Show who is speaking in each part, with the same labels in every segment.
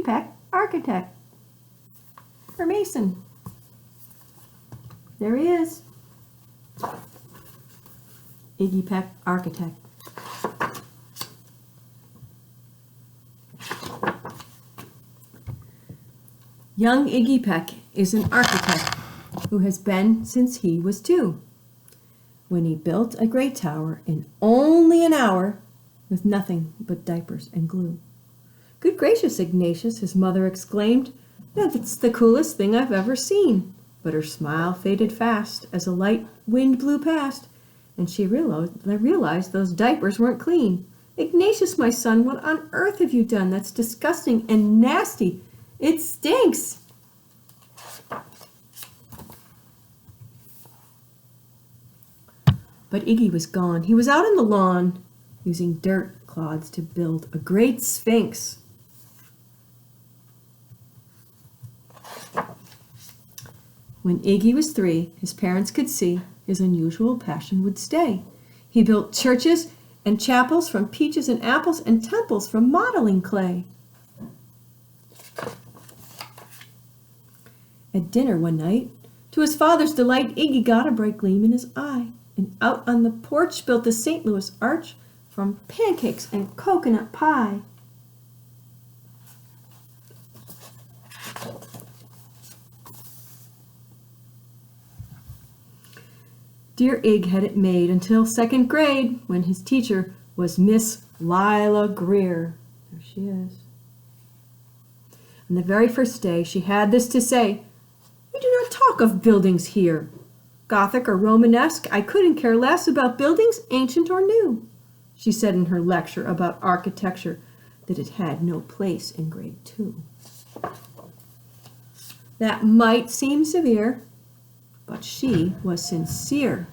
Speaker 1: Peck, architect. Or mason. There he is. Iggy Peck, architect. Young Iggy Peck is an architect who has been since he was 2, when he built a great tower in only an hour with nothing but diapers and glue. "Good gracious, Ignatius," his mother exclaimed, "that's the coolest thing I've ever seen." But her smile faded fast as a light wind blew past, and she realized those diapers weren't clean. "Ignatius, my son, what on earth have you done? That's disgusting and nasty. It stinks." But Iggy was gone. He was out on the lawn using dirt clods to build a great sphinx. When Iggy was 3, his parents could see his unusual passion would stay. He built churches and chapels from peaches and apples and temples from modeling clay. At dinner one night, to his father's delight, Iggy got a bright gleam in his eye, and out on the porch built the St. Louis arch from pancakes and coconut pie. Dear Ig had it made until 2nd grade, when his teacher was Miss Lila Greer. There she is. On the very first day, she had this to say: "We do not talk of buildings here. Gothic or Romanesque, I couldn't care less about buildings, ancient or new." She said in her lecture about architecture that it had no place in grade 2. That might seem severe, but she was sincere.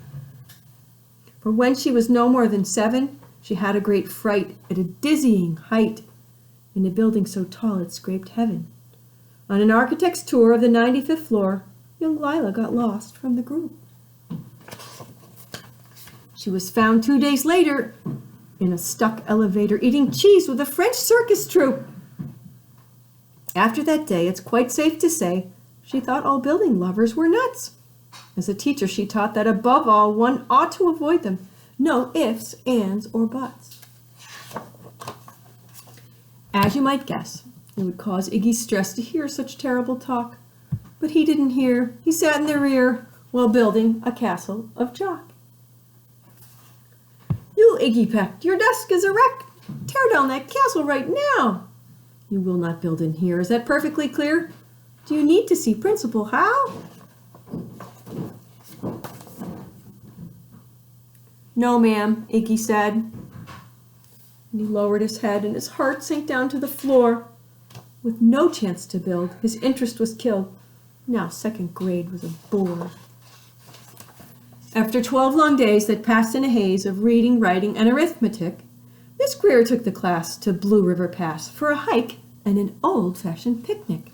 Speaker 1: For when she was no more than 7, she had a great fright at a dizzying height in a building so tall it scraped heaven. On an architect's tour of the 95th floor, young Lila got lost from the group. She was found 2 days later in a stuck elevator eating cheese with a French circus troupe. After that day, it's quite safe to say she thought all building lovers were nuts. As a teacher, she taught that above all, one ought to avoid them. No ifs, ands, or buts. As you might guess, it would cause Iggy stress to hear such terrible talk. But he didn't hear. He sat in the rear while building a castle of chalk. "You, Iggy Peck, your desk is a wreck. Tear down that castle right now." "You will not build in here. Is that perfectly clear? Do you need to see Principal How?" "No, ma'am," Iggy said. And he lowered his head and his heart sank down to the floor. With no chance to build, his interest was killed. Now 2nd grade was a bore. After 12 long days that passed in a haze of reading, writing, and arithmetic, Miss Greer took the class to Blue River Pass for a hike and an old-fashioned picnic.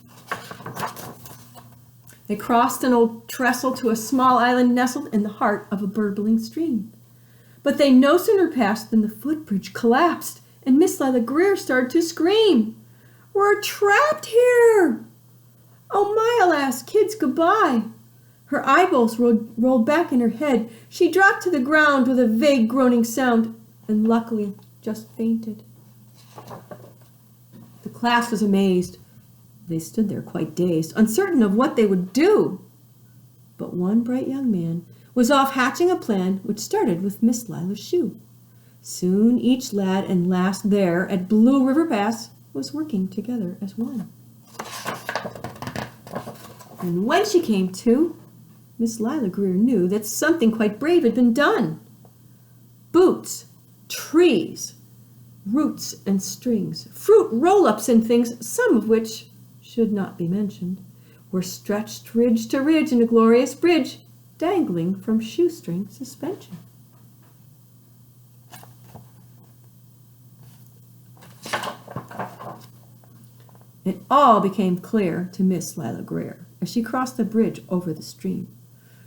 Speaker 1: They crossed an old trestle to a small island nestled in the heart of a burbling stream. But they no sooner passed than the footbridge collapsed, and Miss Lila Greer started to scream. "We're trapped here! Oh my, alas, kids, goodbye!" Her eyeballs rolled back in her head. She dropped to the ground with a vague groaning sound, and luckily just fainted. The class was amazed. They stood there quite dazed, uncertain of what they would do. But one bright young man was off hatching a plan which started with Miss Lila's shoe. Soon each lad and lass there at Blue River Pass was working together as one. And when she came to, Miss Lila Greer knew that something quite brave had been done. Boots, trees, roots and strings, fruit roll-ups and things, some of which should not be mentioned, were stretched ridge to ridge in a glorious bridge, dangling from shoestring suspension. It all became clear to Miss Lila Greer as she crossed the bridge over the stream.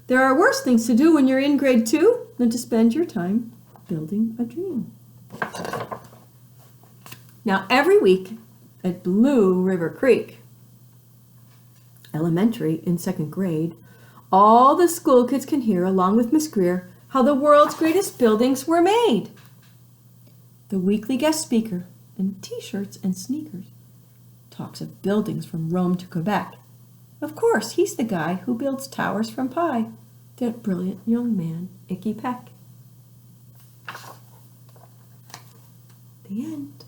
Speaker 1: There are worse things to do when you're in grade 2 than to spend your time building a dream. Now every week, at Blue River Creek. Elementary, in second grade, all the school kids can hear, along with Miss Greer, how the world's greatest buildings were made. The weekly guest speaker, in t-shirts and sneakers, talks of buildings from Rome to Quebec. Of course, he's the guy who builds towers from pie, that brilliant young man, Iggy Peck. The end.